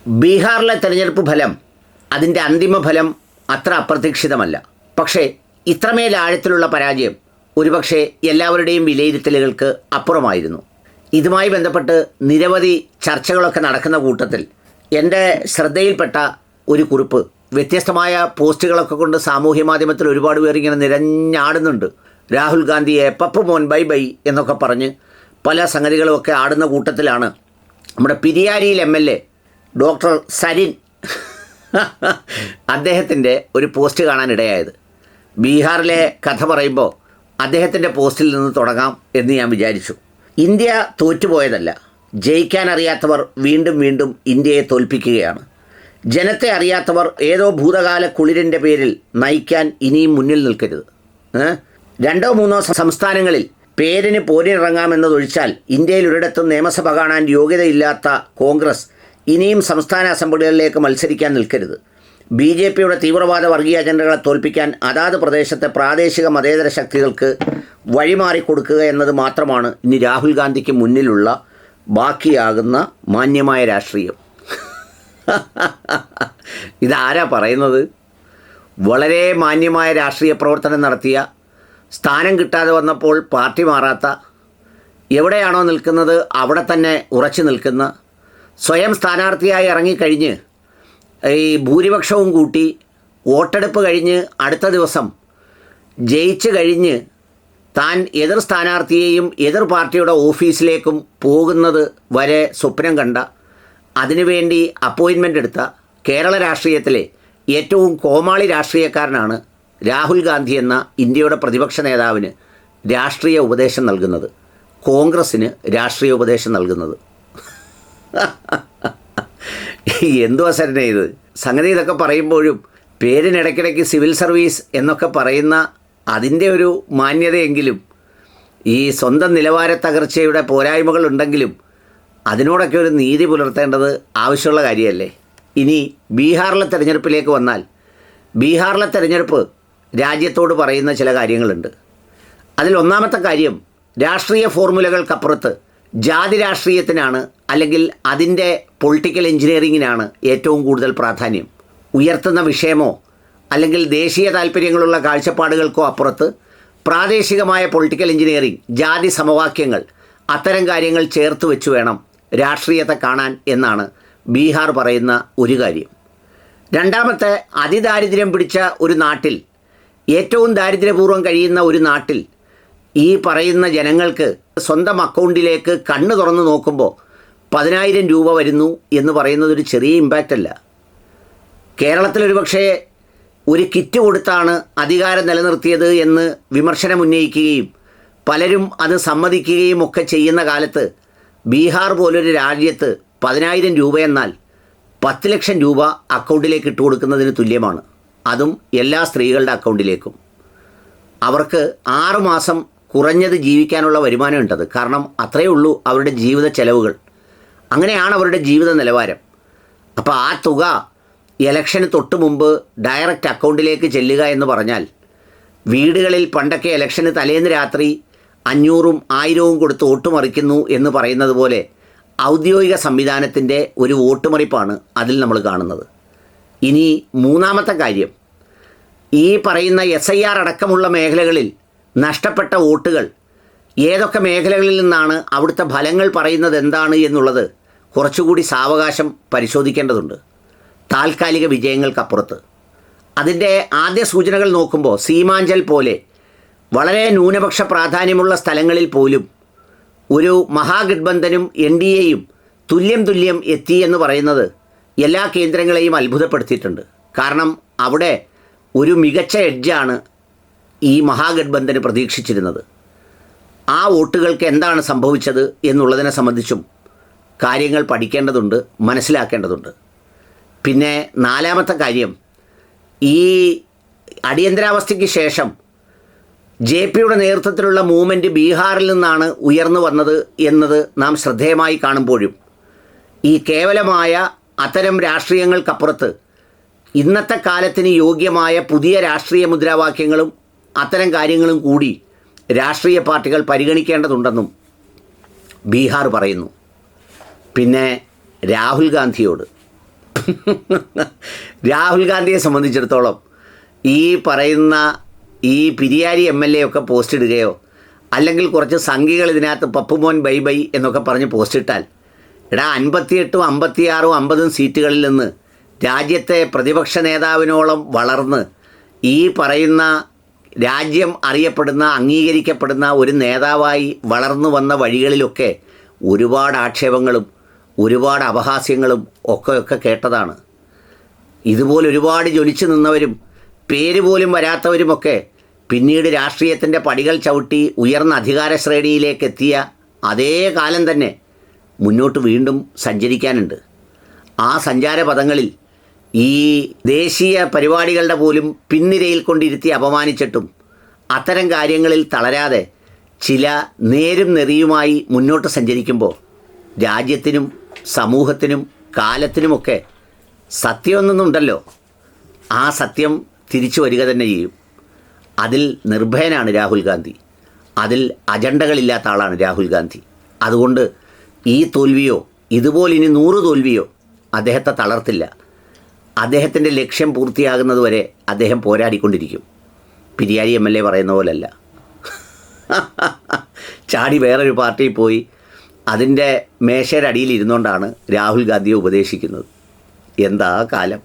ബീഹാറിലെ തെരഞ്ഞെടുപ്പ് ഫലം, അതിൻ്റെ അന്തിമ ഫലം അത്ര അപ്രതീക്ഷിതമല്ല. പക്ഷേ ഇത്രമേൽ ആഴത്തിലുള്ള പരാജയം ഒരുപക്ഷെ എല്ലാവരുടെയും വിലയിരുത്തലുകൾക്ക് അപ്പുറമായിരുന്നു. ഇതുമായി ബന്ധപ്പെട്ട് നിരവധി ചർച്ചകളൊക്കെ നടക്കുന്ന കൂട്ടത്തിൽ എൻ്റെ ശ്രദ്ധയിൽപ്പെട്ട ഒരു കുറിപ്പ്, വ്യത്യസ്തമായ പോസ്റ്റുകളൊക്കെ കൊണ്ട് സാമൂഹ്യ മാധ്യമത്തിൽ ഒരുപാട് പേർ ഇങ്ങനെ നിരഞ്ഞാടുന്നുണ്ട്. രാഹുൽ ഗാന്ധിയെ പപ്പു മോൻ ബൈ ബൈ എന്നൊക്കെ പറഞ്ഞ് പല സംഗതികളുമൊക്കെ ആടുന്ന കൂട്ടത്തിലാണ് നമ്മുടെ പിരിയാരിയിൽ MLA ഡോക്ടർ സരിൻ അദ്ദേഹത്തിൻ്റെ ഒരു പോസ്റ്റ് കാണാനിടയായത്. ബീഹാറിലെ കഥ പറയുമ്പോൾ അദ്ദേഹത്തിൻ്റെ പോസ്റ്റിൽ നിന്ന് തുടങ്ങാം എന്ന് ഞാൻ വിചാരിച്ചു. ഇന്ത്യ തോറ്റുപോയതല്ല, ജയിക്കാൻ അറിയാത്തവർ വീണ്ടും വീണ്ടും ഇന്ത്യയെ തോൽപ്പിക്കുകയാണ്. ജനത്തെ അറിയാത്തവർ ഏതോ ഭൂതകാല കുളിരിൻ്റെ പേരിൽ നയിക്കാൻ ഇനിയും മുന്നിൽ നിൽക്കരുത്. 2-3 സംസ്ഥാനങ്ങളിൽ പേരിന് പോരിനിറങ്ങാമെന്നതൊഴിച്ചാൽ ഇന്ത്യയിൽ ഒരിടത്തും നിയമസഭ കാണാൻ യോഗ്യതയില്ലാത്ത കോൺഗ്രസ് ഇനിയും സംസ്ഥാന അസംബ്ലികളിലേക്ക് മത്സരിക്കാൻ നിൽക്കരുത്. BJPയുടെ തീവ്രവാദ വർഗീയ അജണ്ടകളെ തോൽപ്പിക്കാൻ അതാത് പ്രദേശത്തെ പ്രാദേശിക മതേതര ശക്തികൾക്ക് വഴിമാറിക്കൊടുക്കുക എന്നത് മാത്രമാണ് ഇനി രാഹുൽ ഗാന്ധിക്ക് മുന്നിലുള്ള ബാക്കിയാകുന്ന മാന്യമായ രാഷ്ട്രീയം. ഇതാരാ പറയുന്നത്? വളരെ മാന്യമായ രാഷ്ട്രീയ പ്രവർത്തനം നടത്തിയ, സ്ഥാനം കിട്ടാതെ വന്നപ്പോൾ പാർട്ടി മാറാത്ത, എവിടെയാണോ നിൽക്കുന്നത് അവിടെ തന്നെ ഉറച്ചു നിൽക്കുന്ന, സ്വയം സ്ഥാനാർത്ഥിയായി ഇറങ്ങിക്കഴിഞ്ഞ് ഈ ഭൂരിപക്ഷവും കൂട്ടി വോട്ടെടുപ്പ് കഴിഞ്ഞ് അടുത്ത ദിവസം ജയിച്ചു കഴിഞ്ഞ് താൻ എതിർ സ്ഥാനാർത്ഥിയെയും എതിർ പാർട്ടിയുടെ ഓഫീസിലേക്കും പോകുന്നത് വരെ സ്വപ്നം കണ്ട, അതിനുവേണ്ടി അപ്പോയിൻമെൻ്റ് എടുത്ത കേരള രാഷ്ട്രീയത്തിലെ ഏറ്റവും കോമാളി രാഷ്ട്രീയക്കാരനാണ് രാഹുൽ ഗാന്ധി എന്ന ഇന്ത്യയുടെ പ്രതിപക്ഷ നേതാവിന് രാഷ്ട്രീയ ഉപദേശം നൽകുന്നത്, കോൺഗ്രസ്സിന് രാഷ്ട്രീയ ഉപദേശം നൽകുന്നത്. എന്തു അവസരനെ ഇത്? സംഗതി ഇതൊക്കെ പറയുമ്പോഴും പേരിനിടയ്ക്കിടയ്ക്ക് സിവിൽ സർവീസ് എന്നൊക്കെ പറയുന്ന അതിൻ്റെ ഒരു മാന്യതയെങ്കിലും, ഈ സ്വന്തം നിലവാര തകർച്ചയുടെ പോരായ്മകളുണ്ടെങ്കിലും അതിനോടൊക്കെ ഒരു നീതി പുലർത്തേണ്ടത് ആവശ്യമുള്ള കാര്യമല്ലേ? ഇനി ബീഹാറിലെ തെരഞ്ഞെടുപ്പിലേക്ക് വന്നാൽ, ബീഹാറിലെ തെരഞ്ഞെടുപ്പ് രാജ്യത്തോട് പറയുന്ന ചില കാര്യങ്ങളുണ്ട്. അതിൽ ഒന്നാമത്തെ കാര്യം, രാഷ്ട്രീയ ഫോർമുലകൾക്കപ്പുറത്ത് ജാതി രാഷ്ട്രീയത്തിനാണ്, അല്ലെങ്കിൽ അതിൻ്റെ പൊളിറ്റിക്കൽ എഞ്ചിനീയറിങ്ങിനാണ് ഏറ്റവും കൂടുതൽ പ്രാധാന്യം. ഉയർത്തുന്ന വിഷയമോ അല്ലെങ്കിൽ ദേശീയ താല്പര്യങ്ങളുള്ള കാഴ്ചപ്പാടുകൾക്കോ അപ്പുറത്ത് പ്രാദേശികമായ പൊളിറ്റിക്കൽ എഞ്ചിനീയറിംഗ്, ജാതി സമവാക്യങ്ങൾ, അത്തരം കാര്യങ്ങൾ ചേർത്ത് വെച്ച് വേണം രാഷ്ട്രീയത്തെ കാണാൻ എന്നാണ് ബീഹാർ പറയുന്ന ഒരു കാര്യം. രണ്ടാമത്തെ, അതിദാരിദ്ര്യം പിടിച്ച ഒരു നാട്ടിൽ, ഏറ്റവും ദാരിദ്ര്യപൂർവ്വം കഴിയുന്ന ഒരു നാട്ടിൽ ഈ പറയുന്ന ജനങ്ങൾക്ക് സ്വന്തം അക്കൗണ്ടിലേക്ക് കണ്ണ് തുറന്ന് നോക്കുമ്പോൾ 10,000 രൂപ വരുന്നു എന്ന് പറയുന്നതൊരു ചെറിയ ഇമ്പാക്റ്റ് അല്ല. കേരളത്തിലൊരു പക്ഷേ ഒരു കിറ്റ് കൊടുത്താണ് അധികാരം നിലനിർത്തിയത് എന്ന് വിമർശനം ഉന്നയിക്കുകയും പലരും അത് സമ്മതിക്കുകയും ഒക്കെ ചെയ്യുന്ന കാലത്ത്, ബീഹാർ പോലൊരു രാജ്യത്ത് 10,000 രൂപയെന്നാൽ 10 ലക്ഷം രൂപ അക്കൗണ്ടിലേക്ക് ഇട്ട് കൊടുക്കുന്നതിന് തുല്യമാണ്. അതും എല്ലാ സ്ത്രീകളുടെ അക്കൗണ്ടിലേക്കും. അവർക്ക് 6 മാസം കുറഞ്ഞത് ജീവിക്കാനുള്ള വരുമാനം ഉണ്ടത്. കാരണം അത്രയേ ഉള്ളൂ അവരുടെ ജീവിത ചെലവുകൾ. അങ്ങനെയാണ് അവരുടെ ജീവിത നിലവാരം. അപ്പോൾ ആ തുക ഇലക്ഷന് തൊട്ട് മുമ്പ് ഡയറക്റ്റ് അക്കൗണ്ടിലേക്ക് ചെല്ലുക എന്ന് പറഞ്ഞാൽ, വീടുകളിൽ പണ്ടൊക്കെ ഇലക്ഷന് തലേന്ന് രാത്രി 500ഉം 1000ഉം കൊടുത്ത് വോട്ട് മറിക്കുന്നു എന്ന് പറയുന്നത് പോലെ ഔദ്യോഗിക സംവിധാനത്തിൻ്റെ ഒരു വോട്ടുമറിപ്പാണ് അതിൽ നമ്മൾ കാണുന്നത്. ഇനി മൂന്നാമത്തെ കാര്യം, ഈ പറയുന്ന SIR അടക്കമുള്ള മേഖലകളിൽ നഷ്ടപ്പെട്ട വോട്ടുകൾ ഏതൊക്കെ മേഖലകളിൽ നിന്നാണ്, അവിടുത്തെ ഫലങ്ങൾ പറയുന്നത് എന്താണ് എന്നുള്ളത് കുറച്ചുകൂടി സാവകാശം പരിശോധിക്കേണ്ടതുണ്ട്. താൽക്കാലിക വിജയങ്ങൾക്കപ്പുറത്ത് അതിൻ്റെ ആദ്യ സൂചനകൾ നോക്കുമ്പോൾ സീമാഞ്ചൽ പോലെ വളരെ ന്യൂനപക്ഷ പ്രാധാന്യമുള്ള സ്ഥലങ്ങളിൽ പോലും ഒരു മഹാഗഠബന്ധനും NDAയും തുല്യം എത്തി എന്ന് പറയുന്നത് എല്ലാ കേന്ദ്രങ്ങളെയും അത്ഭുതപ്പെടുത്തിയിട്ടുണ്ട്. കാരണം അവിടെ ഒരു മികച്ച എഡ്ജാണ് ഈ മഹാഗഠബന്ധന് പ്രതീക്ഷിച്ചിരുന്നത്. ആ വോട്ടുകൾക്ക് എന്താണ് സംഭവിച്ചത് എന്നുള്ളതിനെ സംബന്ധിച്ചും കാര്യങ്ങൾ പഠിക്കേണ്ടതുണ്ട്, മനസ്സിലാക്കേണ്ടതുണ്ട്. പിന്നെ നാലാമത്തെ കാര്യം, ഈ അടിയന്തരാവസ്ഥയ്ക്ക് ശേഷം JPയുടെ നേതൃത്വത്തിലുള്ള മൂവ്മെൻറ്റ് ബീഹാറിൽ നിന്നാണ് ഉയർന്നു വന്നത് എന്നത് നാം ശ്രദ്ധേയമായി കാണുമ്പോഴും, ഈ കേവലമായ അത്തരം രാഷ്ട്രീയങ്ങൾക്കപ്പുറത്ത് ഇന്നത്തെ കാലത്തിന് യോഗ്യമായ പുതിയ രാഷ്ട്രീയ മുദ്രാവാക്യങ്ങളും അത്തരം കാര്യങ്ങളും കൂടി രാഷ്ട്രീയ പാർട്ടികൾ പരിഗണിക്കേണ്ടതുണ്ടെന്നും ബീഹാർ പറയുന്നു. പിന്നെ രാഹുൽ ഗാന്ധിയോട് രാഹുൽ ഗാന്ധിയെ സംബന്ധിച്ചിടത്തോളം ഈ പറയുന്ന ഈ പിരിയാരി MLA ഒക്കെ പോസ്റ്റ് ഇടുകയോ അല്ലെങ്കിൽ കുറച്ച് സംഘികൾ ഇതിനകത്ത് പപ്പുമോൻ ബൈ ബൈ എന്നൊക്കെ പറഞ്ഞ് പോസ്റ്റ് ഇട്ടാൽ 58ഉം 56ഉം 50ഉം സീറ്റുകളിൽ നിന്ന് രാജ്യത്തെ പ്രതിപക്ഷ നേതാവിനോളം വളർന്ന് ഈ പറയുന്ന രാജ്യം അറിയപ്പെടുന്ന അംഗീകരിക്കപ്പെടുന്ന ഒരു നേതാവായി വളർന്നു വന്ന വഴികളിലൊക്കെ ഒരുപാട് ആക്ഷേപങ്ങളും ഒരുപാട് അപഹാസ്യങ്ങളും ഒക്കെ കേട്ടതാണ്. ഇതുപോലെ ഒരുപാട് ജ്വലിച്ചു നിന്നവരും പേര് പോലും വരാത്തവരുമൊക്കെ പിന്നീട് രാഷ്ട്രീയത്തിൻ്റെ പടികൾ ചവിട്ടി ഉയർന്ന അധികാര ശ്രേണിയിലേക്ക് എത്തിയ അതേ കാലം തന്നെ മുന്നോട്ട് വീണ്ടും സഞ്ചരിക്കാനുണ്ട്. ആ സഞ്ചാരപഥങ്ങളിൽ ഈ ദേശീയ പരിപാടികളുടെ പോലും പിൻനിരയിൽ കൊണ്ടിരുത്തി അപമാനിച്ചിട്ടും അത്തരം കാര്യങ്ങളിൽ തളരാതെ ചില നേരും നെറിയുമായി മുന്നോട്ട് സഞ്ചരിക്കുമ്പോൾ രാജ്യത്തിനും സമൂഹത്തിനും കാലത്തിനുമൊക്കെ സത്യമൊന്നുണ്ടല്ലോ, ആ സത്യം തിരിച്ചു വരിക തന്നെ ചെയ്യും. അതിൽ നിർഭയനാണ് രാഹുൽ ഗാന്ധി, അതിൽ അജണ്ടകളില്ലാത്ത ആളാണ് രാഹുൽ ഗാന്ധി. അതുകൊണ്ട് ഈ തോൽവിയോ ഇതുപോലെ ഇനി 100 തോൽവിയോ അദ്ദേഹത്തെ തളർത്തില്ല. അദ്ദേഹത്തിൻ്റെ ലക്ഷ്യം പൂർത്തിയാകുന്നതുവരെ അദ്ദേഹം പോരാടിക്കൊണ്ടിരിക്കും. പിരിയാരി MLA പറയുന്ന പോലല്ല ചാടി വേറൊരു പാർട്ടിയിൽ പോയി അതിൻ്റെ മേശയുടെ അടിയിൽ ഇരുന്നുകൊണ്ടാണ് രാഹുൽ ഗാന്ധിയെ ഉപദേശിക്കുന്നത്. എന്താ കാലം.